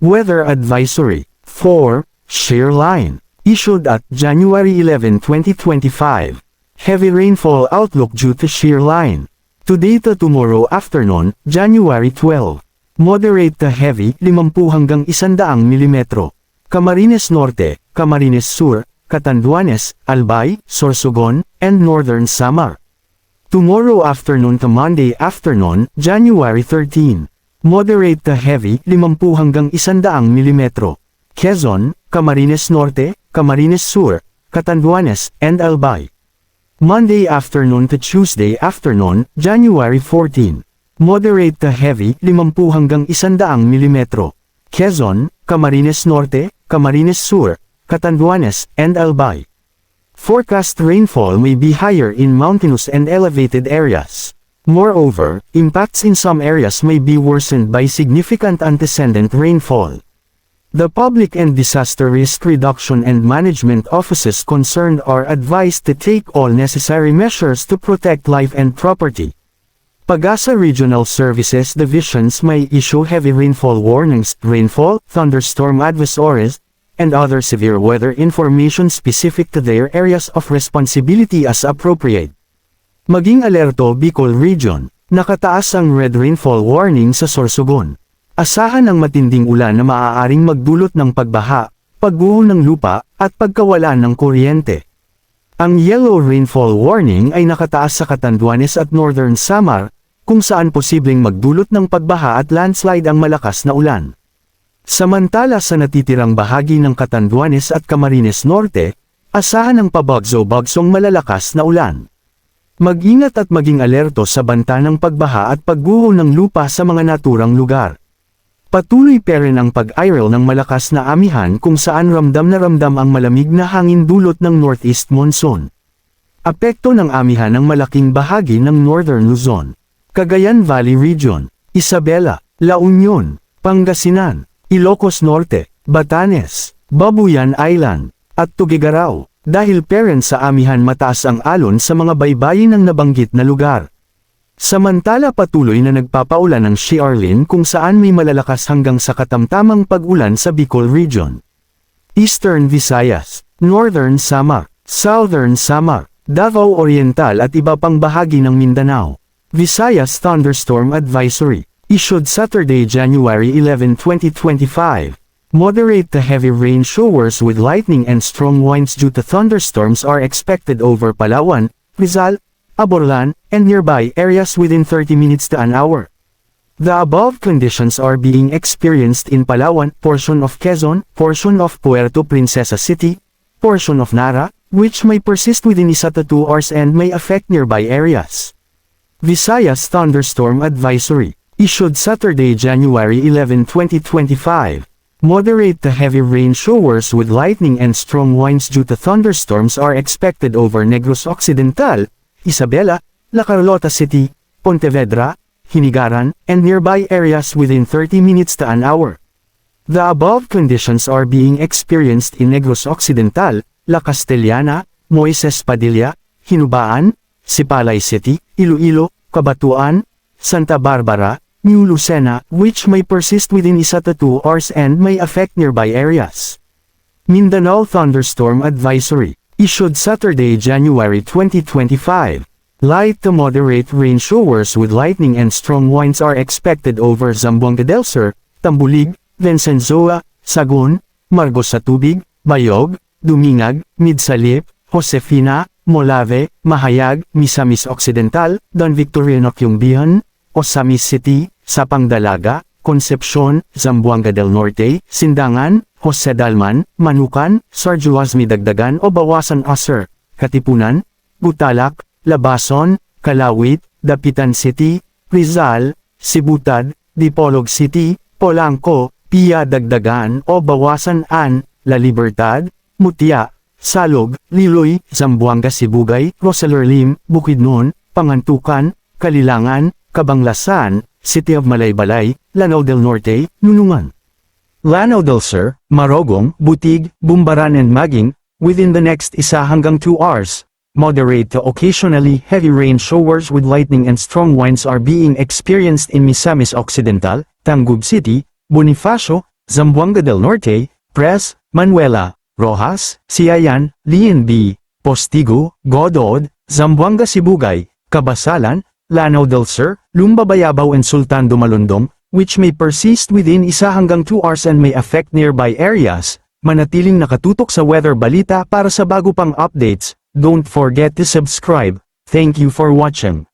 Weather Advisory. 4. Shear line. Issued at January 11, 2025. Heavy rainfall outlook due to shear line. Today to tomorrow afternoon, January 12. Moderate to heavy, 50 hanggang 100 mm. Camarines Norte, Camarines Sur, Catanduanes, Albay, Sorsogon, and Northern Samar. Tomorrow afternoon to Monday afternoon, January 13. Moderate to heavy, 50 hanggang 100 mm. Quezon, Camarines Norte, Camarines Sur, Catanduanes, and Albay. Monday afternoon to Tuesday afternoon, January 14. Moderate to heavy, 50 hanggang 100 mm. Quezon, Camarines Norte, Camarines Sur, Catanduanes, and Albay. Forecast rainfall may be higher in mountainous and elevated areas. Moreover, impacts in some areas may be worsened by significant antecedent rainfall. The Public and Disaster Risk Reduction and Management offices concerned are advised to take all necessary measures to protect life and property. Pag-asa Regional Services Divisions may issue heavy rainfall warnings, rainfall, thunderstorm advisories, and other severe weather information specific to their areas of responsibility as appropriate. Maging alerto Bicol Region, nakataas ang red rainfall warning sa Sorsogon. Asahan ang matinding ulan na maaaring magdulot ng pagbaha, pagguho ng lupa, at pagkawalan ng kuryente. Ang yellow rainfall warning ay nakataas sa Catanduanes at Northern Samar, kung saan posibleng magdulot ng pagbaha at landslide ang malakas na ulan. Samantala sa natitirang bahagi ng Catanduanes at Camarines Norte, asahan ang pabagso-bagsong malalakas na ulan. Mag-ingat at maging alerto sa banta ng pagbaha at pagguho ng lupa sa mga naturang lugar. Patuloy pa rin ang pag-iral ng malakas na amihan kung saan ramdam na ramdam ang malamig na hangin dulot ng northeast monsoon. Apekto ng amihan ang malaking bahagi ng Northern Luzon, Cagayan Valley Region, Isabela, La Union, Pangasinan, Ilocos Norte, Batanes, Babuyan Island, at Tuguegarao. Dahil parent sa amihan mataas ang alon sa mga baybayin ng nabanggit na lugar. Samantala patuloy na nagpapaulan ng shear line kung saan may malalakas hanggang sa katamtamang pag-ulan sa Bicol Region. Eastern Visayas, Northern Samar, Southern Samar, Davao Oriental at iba pang bahagi ng Mindanao. Visayas Thunderstorm Advisory, issued Saturday, January 11, 2025. Moderate to heavy rain showers with lightning and strong winds due to thunderstorms are expected over Palawan, Rizal, Aborlan, and nearby areas within 30 minutes to an hour. The above conditions are being experienced in Palawan, portion of Quezon, portion of Puerto Princesa City, portion of Nara, which may persist within 1 to 2 hours and may affect nearby areas. Visayas Thunderstorm Advisory, issued Saturday, January 11, 2025. Moderate to heavy rain showers with lightning and strong winds due to thunderstorms are expected over Negros Occidental, Isabela, La Carlota City, Pontevedra, Hinigaran, and nearby areas within 30 minutes to an hour. The above conditions are being experienced in Negros Occidental, La Castellana, Moises Padilla, Hinubaan, Sipalay City, Iloilo, Cabatuan, Santa Barbara, New Lucena, which may persist within 1 to 2 hours and may affect nearby areas. Mindanao Thunderstorm Advisory, issued Saturday, January 2025. Light to moderate rain showers with lightning and strong winds are expected over Zamboanga del Sur, Tambulig, Vencenzoa, Sagun, Margos sa Tubig, Bayog, Dumingag, Midsalip, Josefina, Molave, Mahayag, Misamis Occidental, Don Victoriano Kyungbihan, Osamis City, Sapang Dalaga, Concepcion, Zamboanga del Norte, Sindangan, Jose Dalman, Manukan, Sarjuazmi Dagdagan o Bawasan Aser, Katipunan, Butalak, Labason, Kalawit, Dapitan City, Rizal, Sibutad, Dipolog City, Polanco, Pia Dagdagan o Bawasan An, La Libertad, Mutya, Salog, Liloy, Zamboanga Sibugay, Rosalerlim, Bukidnon, Pangantukan, Kalilangan, Cabanglasan, City of Malaybalay, Lanao del Norte, Nunungan. Lanao del Sur, Marogong, Butig, Bumbaran and Maging, within the next 1 hanggang 2 hours. Moderate to occasionally heavy rain showers with lightning and strong winds are being experienced in Misamis Occidental, Tangub City, Bonifacio, Zamboanga del Norte, Pres, Manuela, Rojas, Siayan, Lian B, Postigo, Godod, Zamboanga Sibugay, Kabasalan, Lanao del Sur, Lumbabayabao and Sultan Dumalundong, which may persist within 1 hanggang 2 hours and may affect nearby areas. Manatiling nakatutok sa weather balita para sa bago pang updates. Don't forget to subscribe. Thank you for watching.